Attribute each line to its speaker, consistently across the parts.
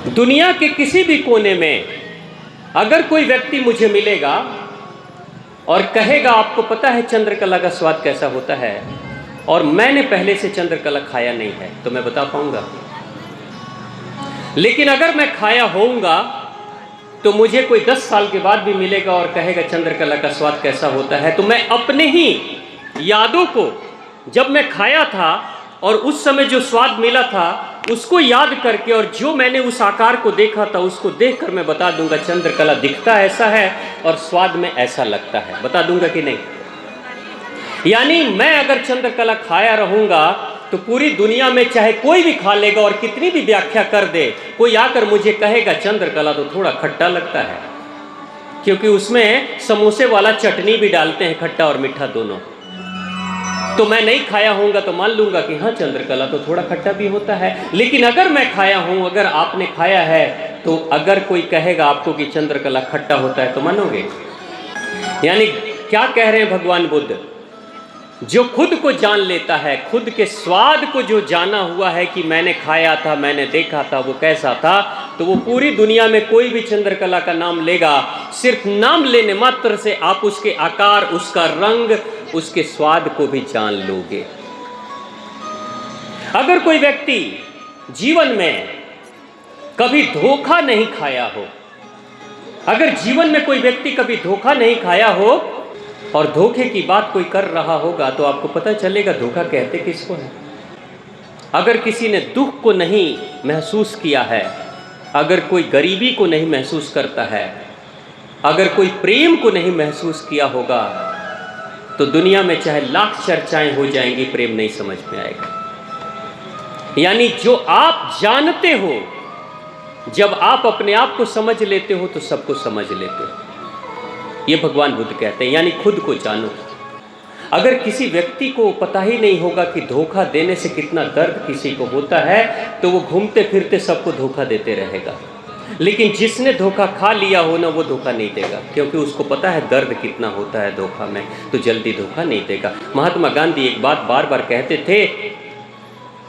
Speaker 1: दुनिया के किसी भी कोने में अगर कोई व्यक्ति मुझे मिलेगा और कहेगा आपको पता है चंद्रकला का स्वाद कैसा होता है, और मैंने पहले से चंद्रकला खाया नहीं है, तो मैं बता पाऊंगा। लेकिन अगर मैं खाया होऊंगा तो मुझे कोई 10 साल के बाद भी मिलेगा और कहेगा चंद्रकला का स्वाद कैसा होता है, तो मैं अपने ही यादों को, जब मैं खाया था और उस समय जो स्वाद मिला था उसको याद करके, और जो मैंने उस आकार को देखा था उसको देखकर मैं बता दूंगा चंद्रकला दिखता ऐसा है और स्वाद में ऐसा लगता है। बता दूंगा कि नहीं? यानी मैं अगर चंद्रकला खाया रहूंगा तो पूरी दुनिया में चाहे कोई भी खा लेगा और कितनी भी व्याख्या कर दे, कोई आकर मुझे कहेगा चंद्रकला तो थोड़ा खट्टा लगता है, क्योंकि उसमें समोसे वाला चटनी भी डालते हैं, खट्टा और मीठा दोनों। तो मैं नहीं खाया होऊंगा तो मान लूंगा कि हाँ चंद्रकला तो थोड़ा खट्टा भी होता है। लेकिन अगर मैं खाया हूं, अगर आपने खाया है, तो अगर कोई कहेगा आपको कि चंद्रकला खट्टा होता है तो मानोगे? यानी क्या कह रहे हैं भगवान बुद्ध? जो खुद को जान लेता है, खुद के स्वाद को जो जाना हुआ है कि मैंने खाया था, मैंने देखा था, वो कैसा था, तो वो पूरी दुनिया में कोई भी चंद्रकला का नाम लेगा, सिर्फ नाम लेने मात्र से आप उसके आकार, उसका रंग, उसके स्वाद को भी जान लोगे। अगर कोई व्यक्ति जीवन में कभी धोखा नहीं खाया हो, अगर जीवन में कोई व्यक्ति कभी धोखा नहीं खाया हो और धोखे की बात कोई कर रहा होगा, तो आपको पता चलेगा धोखा कहते किसको है। अगर किसी ने दुख को नहीं महसूस किया है, अगर कोई गरीबी को नहीं महसूस करता है, अगर कोई प्रेम को नहीं महसूस किया होगा, तो दुनिया में चाहे लाख चर्चाएं हो जाएंगी, प्रेम नहीं समझ में आएगा। यानी जो आप जानते हो, जब आप अपने आप को समझ लेते हो तो सबको समझ लेते हो। ये भगवान बुद्ध कहते हैं, यानी खुद को जानो। अगर किसी व्यक्ति को पता ही नहीं होगा कि धोखा देने से कितना दर्द किसी को होता है, तो वो घूमते फिरते सबको धोखा देते रहेगा। लेकिन जिसने धोखा खा लिया हो ना, वो धोखा नहीं देगा, क्योंकि उसको पता है दर्द कितना होता है धोखा में, तो जल्दी धोखा नहीं देगा। महात्मा गांधी एक बात बार बार कहते थे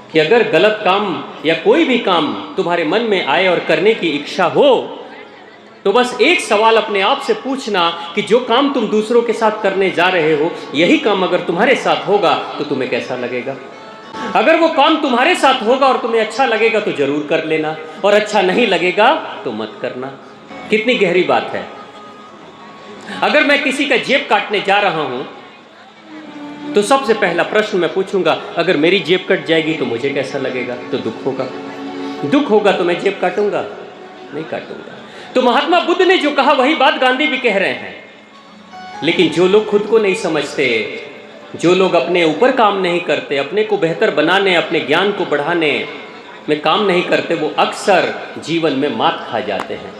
Speaker 1: कि अगर गलत काम या कोई भी काम तुम्हारे मन में आए और करने की इच्छा हो, तो बस एक सवाल अपने आप से पूछना कि जो काम तुम दूसरों के साथ करने जा रहे हो, यही काम अगर तुम्हारे साथ होगा तो तुम्हें कैसा लगेगा? अगर वो काम तुम्हारे साथ होगा और तुम्हें अच्छा लगेगा तो जरूर कर लेना, और अच्छा नहीं लगेगा तो मत करना। कितनी गहरी बात है। अगर मैं किसी का जेब काटने जा रहा हूं तो सबसे पहला प्रश्न मैं पूछूंगा, अगर मेरी जेब कट जाएगी तो मुझे कैसा लगेगा? तो दुख होगा। दुख होगा तो मैं जेब काटूंगा? नहीं काटूंगा। तो महात्मा बुद्ध ने जो कहा वही बात गांधी भी कह रहे हैं। लेकिन जो लोग खुद को नहीं समझते, जो लोग अपने ऊपर काम नहीं करते, अपने को बेहतर बनाने, अपने ज्ञान को बढ़ाने में काम नहीं करते, वो अक्सर जीवन में मात खा जाते हैं।